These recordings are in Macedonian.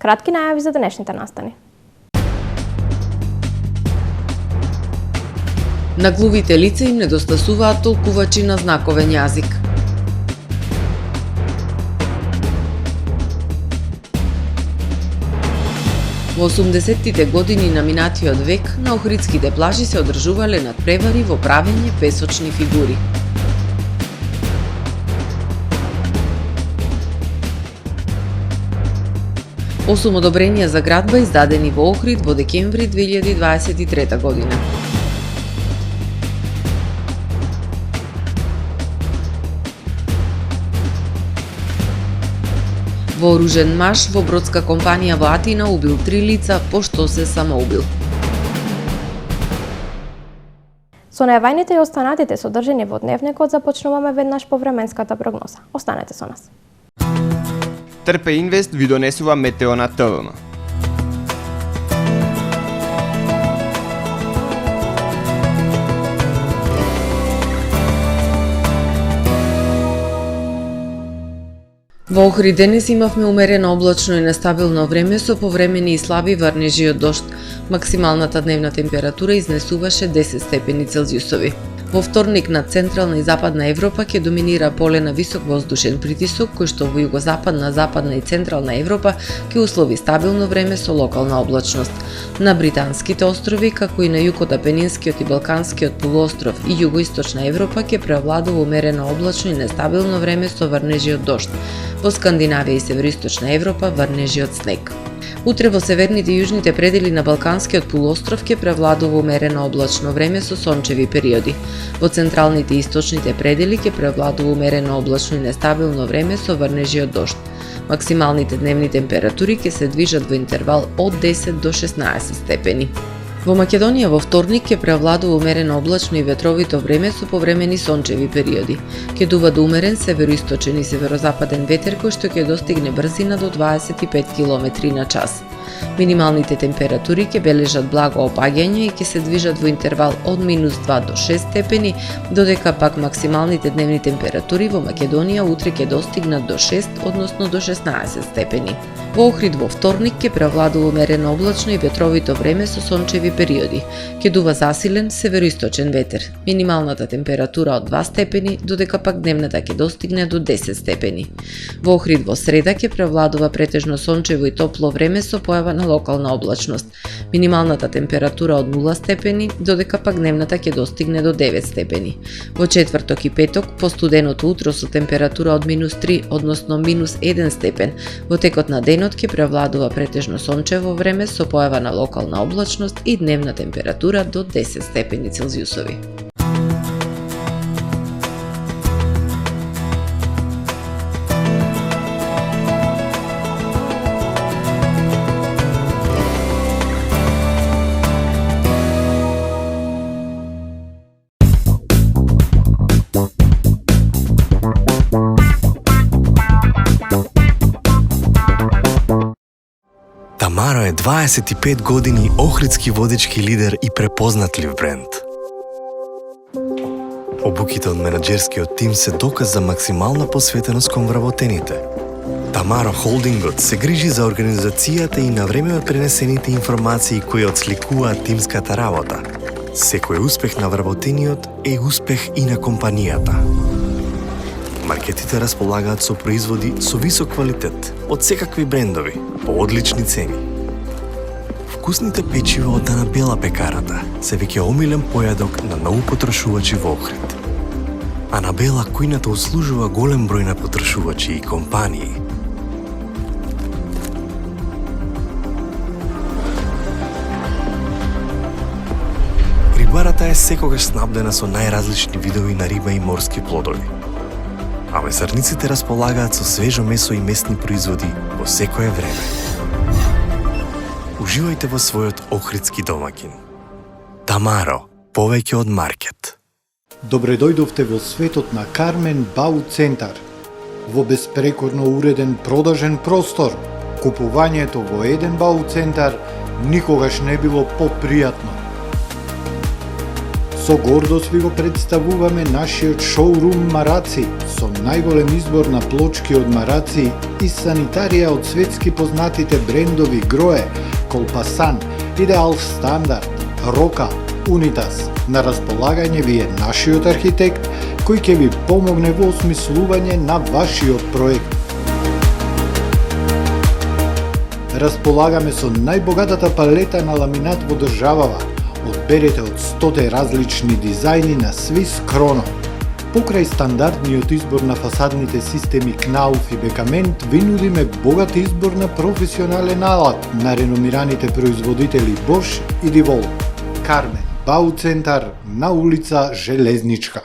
кратки најави за денешните настани. На глувите лица им недостасуваат толкувачи на знаковен јазик. Во 80-тите години на минатиот век на охридските плажи се одржувале надпревари во правење песочни фигури. Осум одобренија за градба издадени во Охрид во декември 2023 година. Вооружен маж во бродска компанија во Атина убил 3 лица пошто се самоубил. Со најаваните и останатите содржини во дневникот започнуваме веднаш по временската прогноза. Останете со нас. Трпе Инвест ви донесува метео на ТВМ. Во Охрид денес имавме умерено облачно и нестабилно време со повремени и слаби врнежи од дожд. Максималната дневна температура изнесуваше 10 степени Целзиусови. Во вторник над Централна и Западна Европа ќе доминира поле на висок воздушен притисок, кој што во југозападна, Западна и Централна Европа ќе услови стабилно време со локална облачност. На Британските острови, како и на југ од Апенинскиот и Балканскиот полуостров и југоисточна Европа ќе преовладува умерено облачно и нестабилно време со врнежи од дожд. Во Скандинавија и североисточна Европа врнежи од снег. Утре во северните и јужните предели на Балканскиот полуостров ќе превладува умерено облачно време со сончеви периоди. Во централните и источните предели ќе превладува умерено облачно и нестабилно време со врнежи од дожд. Максималните дневни температури ќе се движат во интервал од 10 до 16 степени. Во Македонија во вторник ќе преовладува умерено облачно и ветровито време со повремени сончеви периоди. Ќе дува до умерен североисточен и северозападен ветер кој што ќе достигне брзина до 25 км на час. Минималните температури ќе бележат благо опаѓање и ќе се движат во интервал од -2 до 6 степени, додека пак максималните дневни температури во Македонија утре ќе достигнат до 6, односно до 16 степени. Во Охрид во вторник ќе преовладува умерено облачно и ветровито време со сончеви периоди. Ќе дува засилен североисточен ветер. Минималната температура од 2 степени, додека пак дневната ќе достигне до 10 степени. Во Охрид во среда ќе преовладува претежно сончево и топло време со појава на локална облачност. Минималната температура од 0 степени, додека пак дневната ќе достигне до 9 степени. Во четврток и петок, по студеното утро со температура од -3, односно -1 степен, во текот на денот ќе превладува претежно сончево време со појава на локална облачност и дневна температура до 10 степени Целзиусови. Тамаро е 25 години охридски водечки лидер и препознатлив бренд. Обуките од менаџерскиот тим се доказ за максимална посветеност кон вработените. Тамаро Холдингот се грижи за организацијата и на време пренесените информации кои отсликуваат тимската работа. Секој успех на вработениот е успех и на компанијата. Маркетите располагаат со производи со висок квалитет од секакви брендови по одлични цени. Вкусните печива од Анабела пекарата се веќе омилен појадок на многу потрошувачи во Охрид. Анабела кујната услужува голем број на потрошувачи и компании. Рибарата е секогаш снабдена со најразлични видови на риба и морски плодови. А месарниците располагаат со свежо месо и месни производи во секое време. Уживајте во својот охридски домакин. Тамаро, повеќе од маркет. Добре дојдовте во светот на Кармен Бау Центар. Во беспрекорно уреден продажен простор, купувањето во еден Бау Центар никогаш не било попријатно. Со гордост ви го представуваме нашиот шоурум Мараци, со најголем избор на плочки од мараци и санитарија од светски познатите брендови Грое, Колпасан, Идеал Стандард, Рока, Унитас. На располагање ви е нашиот архитект, кој ќе ви помогне во осмислување на вашиот проект. Располагаме со најбогатата палета на ламинат во државава. Одберете од 100 различни дизајни на Swiss Chrono. Покрај стандардниот избор на фасадните системи Knauf и Бекамент, ви нудиме богат избор на професионален алат на реномираните производители Bosch и Divol. Кармен Бауцентар на улица Железничка.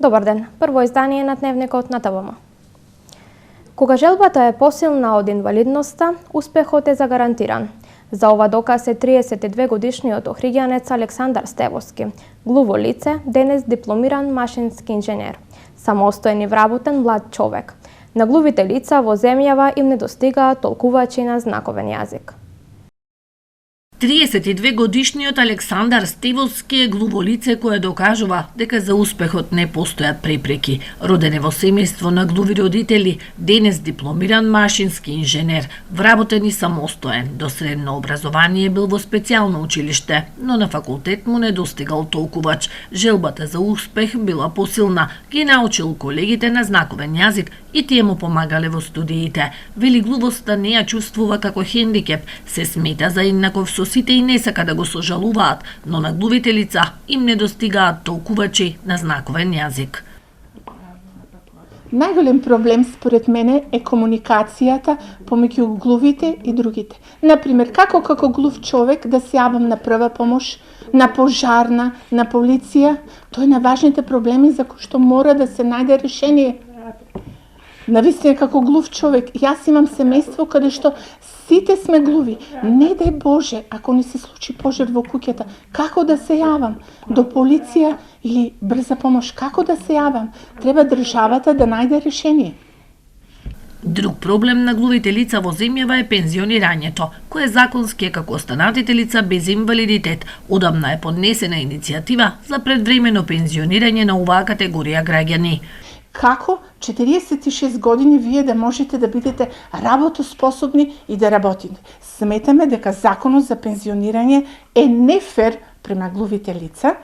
Добар ден, прво издание на Дневникот на ТВМ. Кога желбата е посилна од инвалидноста, успехот е загарантиран. За ова доказ е 32 годишниот охриѓанец Александар Стевоски, глуво лице, денес дипломиран машински инженер, самостоен и вработен млад човек. На глувите лица во земјава им недостигаат толкувачи на знаковен јазик. 32 годишниот Александар Стевоски е глуво лице кое докажува дека за успехот не постојат препреки. Роден е во семејство на глуви родители, денес дипломиран машински инженер, вработен и самостоен. До средно образование бил во специјално училиште, но на факултет му недостигал толкувач. Желбата за успех била посилна, ги научил колегите на знаковен јазик и тие му помагале во студиите. Вели глувоста не ја чувствува како хендикеп, се смета за еднаков со сите и не сака да го сожалуваат, но на глувите лица им недостигаат толкувачи на знаковен јазик. Најголем проблем според мене е комуникацијата помеѓу глувите и другите. Например, како глув човек да се јавам на прва помош, на пожарна, на полиција, тоа е на важните проблеми за кои што мора да се најде решение. Навистина како глув човек, јас имам семејство каде што сите сме глуви. Не дај Боже, ако не се случи пожар во куќата, како да се јавам? До полиција или брза помош, како да се јавам? Треба државата да најде решение. Друг проблем на глувите лица во земјава е пензионирањето, кое законски е како останатите лица без инвалидитет. Одамна е поднесена иницијатива за предвремено пензионирање на оваа категорија граѓани. Како 46 години вие да можете да бидете работоспособни и да работите? Сметаме дека законот за пензионирање е нефер према глувите лица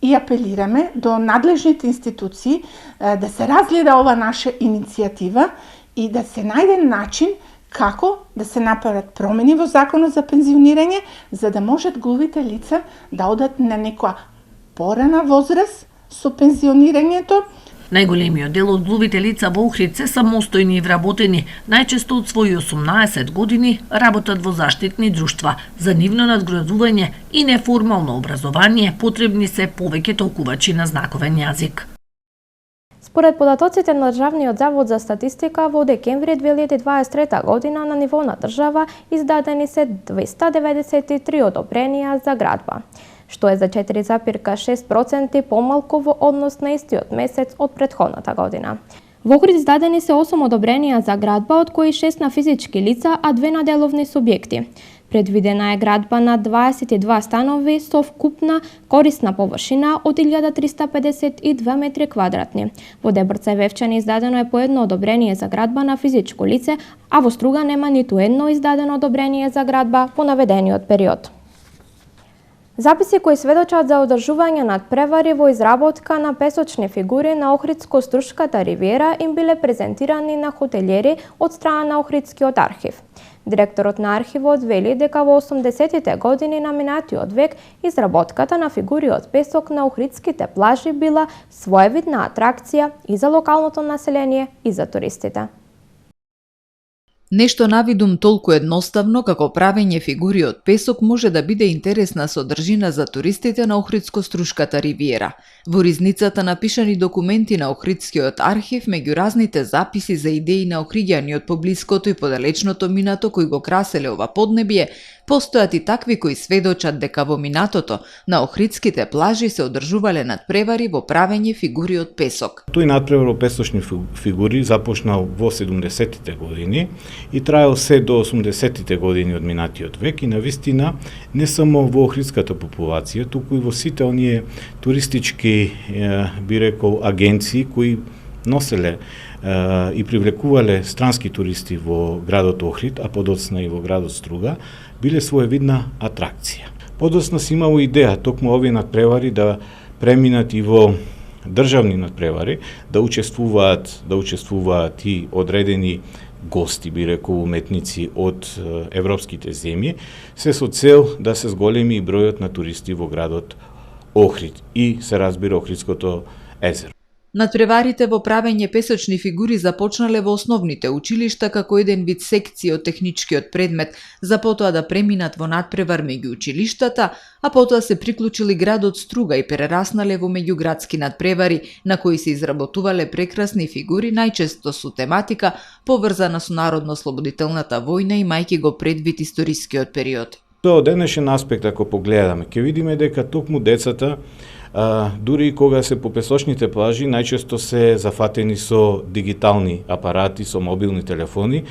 и апелираме до надлежните институции да се разгледа ова наша иницијатива и да се најде начин како да се направат промени во законот за пензионирање, за да можат глувите лица да одат на некоја порана возраст со пензионирањето. Најголемиот дел од глувите лица во Охрид се самостојни и вработени, најчесто од своји 18 години работат во заштитни друштва. За нивно надградување и неформално образование потребни се повеќе толкувачи на знаковен јазик. Според податоците на Државниот завод за статистика, во декември 2023 година на ниво на држава издадени се 293 одобренија за градба, што е за 4,6% помалку во однос на истиот месец од претходната година. Во Охрид издадени се 8 одобренија за градба, од кои 6 на физички лица, а 2 на деловни субјекти. Предвидена е градба на 22 станови со вкупна корисна површина од 1352 метри квадратни. Во Дебрца и Вевчани издадено е по едно одобрение за градба на физичко лице, а во Струга нема ниту едно издадено одобрение за градба по наведениот период. Записи кои сведочат за одржување надпревари во изработка на песочни фигури на Охридско-Струшката ривиера им биле презентирани на хотелиери од страна на Охридскиот архив. Директорот на архивот вели дека во 80-тите години на минатиот век изработката на фигури од песок на охридските плажи била своевидна атракција и за локалното население и за туристите. Нешто навидум толку едноставно како правење фигури од песок може да биде интересна содржина за туристите на Охридско-Струшката ривиера. Во ризницата напишани документи на Охридскиот архив, меѓу разните записи за идеи на охриѓани од поблиското и подалечното минато кои го краселе ова поднебие, постојат и такви кои сведочат дека во минатото на охридските плажи се одржувале надпревари во правење фигури од песок. Тој надпревар од песочни фигури започнал во 70-тите години и траел се до 80-тите години од минатиот век и навистина не само во охридската популација, туку и во сите оние туристички би рекол агенции кои носеле и привлекувале странски туристи во градот Охрид, а подоцна и во градот Струга, биле своевидна атракција. Подоцна си имало идеја токму овие надпревари да преминат и во државни надпревари, да учествуваат и одредени гости, би рекол уметници од европските земји, се со цел да се зголеми и бројот на туристи во градот Охрид и се разбира Охридското езеро. Надпреварите во правење песочни фигури започнале во основните училишта како еден вид секција од техничкиот предмет, за потоа да преминат во надпревар меѓу училиштата, а потоа се приклучили градот Струга и прераснале во меѓуградски надпревари, на кои се изработувале прекрасни фигури, најчесто со тематика поврзана со народно-слободителната војна, имајќи го предвид историскиот период. Од денешен аспект, ако погледаме, ќе видиме дека токму децата, дури и кога се по песочните плажи, најчесто се зафатени со дигитални апарати, со мобилни телефони,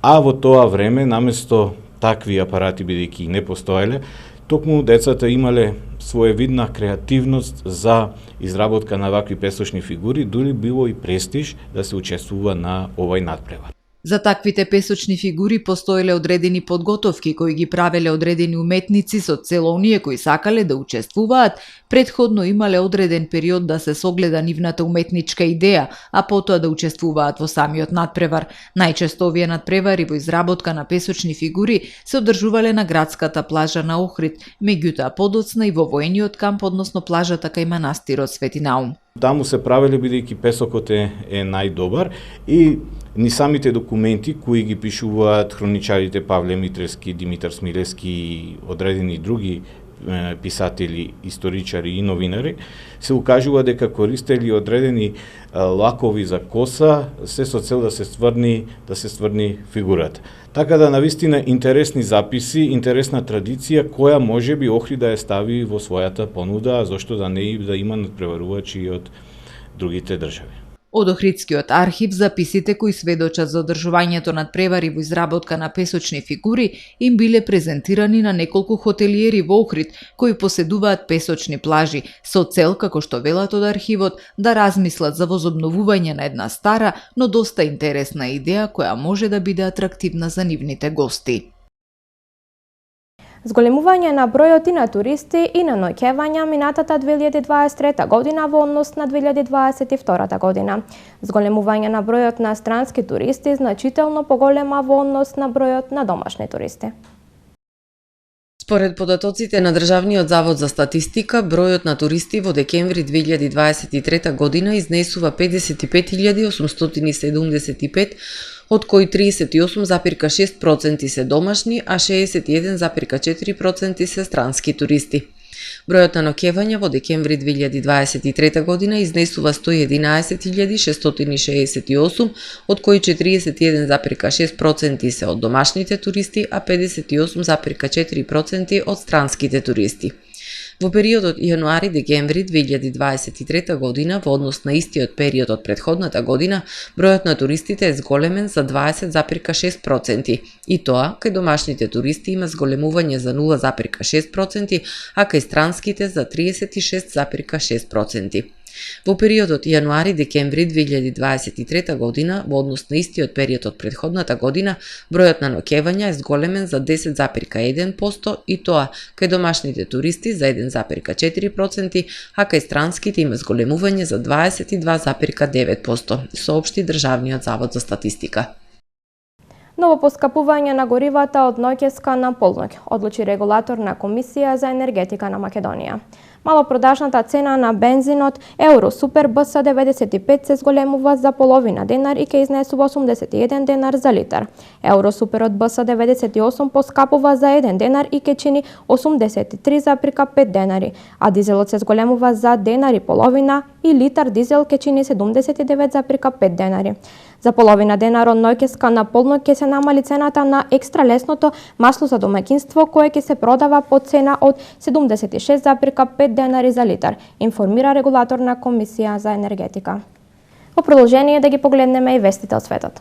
а во тоа време, наместо такви апарати, бидејќи не постоеле, токму децата имале своевидна креативност за изработка на вакви песочни фигури, дури било и престиж да се учествува на овој надпревар. За таквите песочни фигури постоеле одредени подготовки кои ги правеле одредени уметници со цел оние кои сакале да учествуваат, претходно имале одреден период да се согледа нивната уметничка идеја, а потоа да учествуваат во самиот надпревар. Најчесто овие надпревари во изработка на песочни фигури се одржувале на градската плажа на Охрид, меѓутоа подоцна и во воениот камп, односно плажата кај манастирот Свети Наум. Таму се правеле бидејќи песокот е најдобар и ни самите документи кои ги пишуваат хроничарите Павле Митревски, Димитар Смилевски и одредени други писатели, историчари и новинари, се укажува дека користели одредени лакови за коса, се со цел да се стврни фигурата. Така да навистина интересни записи, интересна традиција која може би Охрид да ја стави во својата понуда, а зошто да не и да има надпреварувачи од другите држави. Од Охридскиот архив записите кои сведочат за одржувањето надпревари во изработка на песочни фигури им биле презентирани на неколку хотелиери во Охрид кои поседуваат песочни плажи, со цел, како што велат од архивот, да размислат за возобновување на една стара, но доста интересна идеја која може да биде атрактивна за нивните гости. Зголемување на бројот и на туристи и на ноќевања минатата 2023 година во однос на 2022 година. Зголемување на бројот на странски туристи значително поголема во однос на бројот на домашни туристи. Според податоците на Државниот завод за статистика, бројот на туристи во декември 2023 година изнесува 55.875, од кои 38,6% се домашни, а 61,4% се странски туристи. Бројот на ноќевања во декември 2023 година изнесува 111.668, од кои 41,6% се од домашните туристи, а 58,4% од странските туристи. Во периодот јануари-декември 2023 година, во однос на истиот период од претходната година, бројот на туристите е зголемен за 20,6%, и тоа кај домашните туристи има зголемување за 0,6%, а кај странските за 36,6%. Во периодот јануари-декември 2023 година, во однос на истиот период од претходната година, бројот на ноќевања е зголемен за 10,1%, и тоа кај домашните туристи за 1,4%, а кај странските има зголемување за 22,9%, соопшти Државниот завод за статистика. Ново поскапување на горивата од ноќеска на полноќ, одлучи регулаторна комисија за енергетика на Македонија. Малопродажната цена на бензинот Евро Супер БС 95 се зголемува за половина денар и ќе изнесува 81 денар за литар. Евро Суперот БС 98 поскапува за 1 денар и ќе чини 83,5 денари, а дизелот се зголемува за денар и половина и литар дизел ќе чини 79,5 денари. За половина денар од ноќеска на полноќ ќе се намали цената на екстра лесното масло за домаќинство, кое ќе се продава по цена од 76,5 денари за литар, информира регулаторна комисија за енергетика. Во продолжение да ги погледнеме и вестите од светот.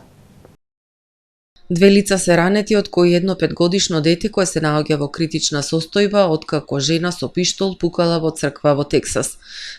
Две лица се ранети, од кои едно 5-годишно дете кое се наоѓа во критична состојба откако жена со пиштол пукала во црква во Тексас.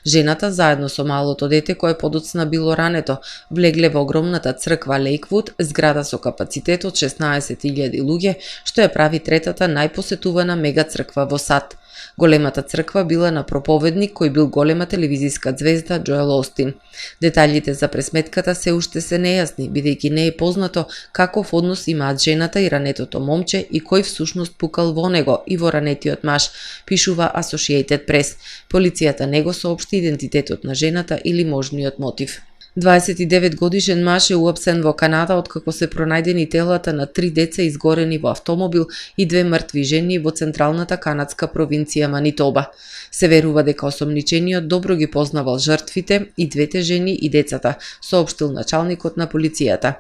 Жената заедно со малото дете кое подоцна било рането влегле во огромната црква Лейквуд, зграда со капацитет од 16.000 луѓе, што ја прави третата најпосетувана мега црква во САД. Големата црква била на проповедник кој бил голема телевизиска звезда Джоел Остин. Детаљите за пресметката се уште се нејасни, бидејќи не е познато каков однос имаат жената и ранетото момче и кој всушност пукал во него и во ранетиот маж, пишува Associated Press. Полицијата не го соопшти идентитетот на жената или можниот мотив. 29 годишен маж е уапсен во Канада откако се пронајдени телата на 3 деца изгорени во автомобил и 2 мртви жени во централната канадска провинција Манитоба. Се верува дека осомничениот добро ги познавал жртвите и двете жени и децата, соопштил началникот на полицијата.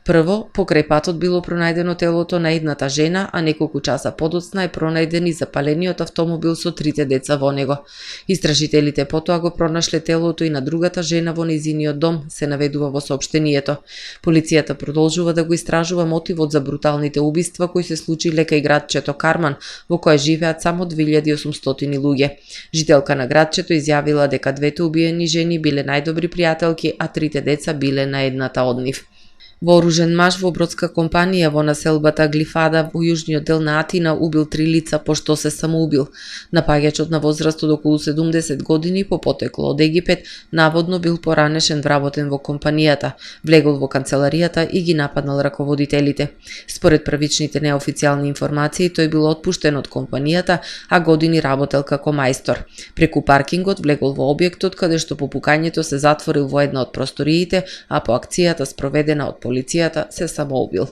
Прво, покрај патот било пронајдено телото на едната жена, а неколку часа подоцна е пронајден и запалениот автомобил со 3 деца во него. Истражителите потоа го пронашле телото и на другата жена во нејзиниот дом, се наведува во соопштението. Полицијата продолжува да го истражува мотивот за бруталните убиства кои се случиле кај градчето Карман, во кое живеат само 2800 луѓе. Жителка на градчето изјавила дека двете убиени жени биле најдобри пријателки, а 3 деца биле на едната од нив. Вооружен маж во бродска компанија во населбата Глифада во јужниот дел на Атина убил 3 лица пошто се самоубил. Напаѓачот на возраст од околу 70 години по потекло од Египет наводно бил поранешен вработен во компанијата, влегол во канцеларијата и ги нападнал раководителите. Според првичните неофицијални информации, тој бил отпуштен од компанијата, а години работел како мајстор. Преку паркингот влегол во објектот каде што по пукањето се затворил во една од просториите, а по акцијата спроведена од полицијата се самоубил.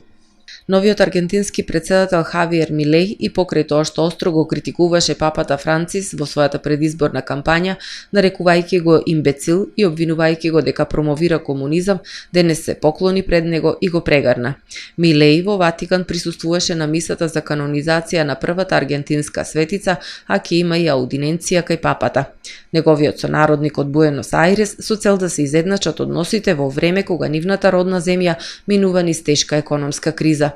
Новиот аргентински претседател Хавиер Милеј и покрај тоа што остро го критикуваше папата Францис во својата предизборна кампања, нарекувајќи го имбецил и обвинувајќи го дека промовира комунизам, денес се поклони пред него и го прегарна. Милеј во Ватикан присуствуваше на мисата за канонизација на првата аргентинска светица, а ќе има и аудиенција кај папата. Неговиот сонародник од Буенос Ајрес со цел да се изедначат односите во време кога нивната родна земја минува низ тешка економска криза.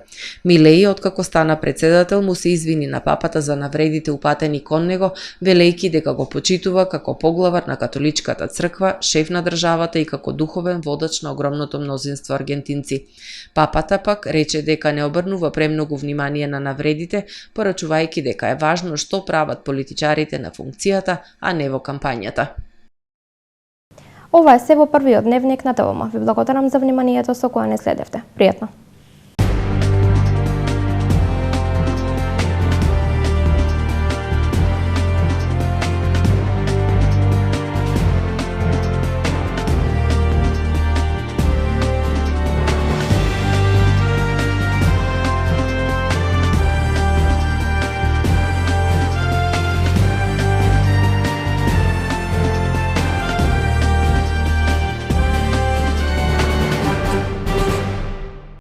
Милеј, откако стана председател, му се извини на папата за навредите упатени кон него, велејќи дека го почитува како поглавар на католичката црква, шеф на државата и како духовен водач на огромното мнозинство аргентинци. Папата пак рече дека не обрнува премногу внимание на навредите, порачувајќи дека е важно што прават политичарите на функцијата, а не во кампањата. Ова е се во првиот дневник на ТВМ. Ви благодарам за вниманието со кое не следевте. Пријатно!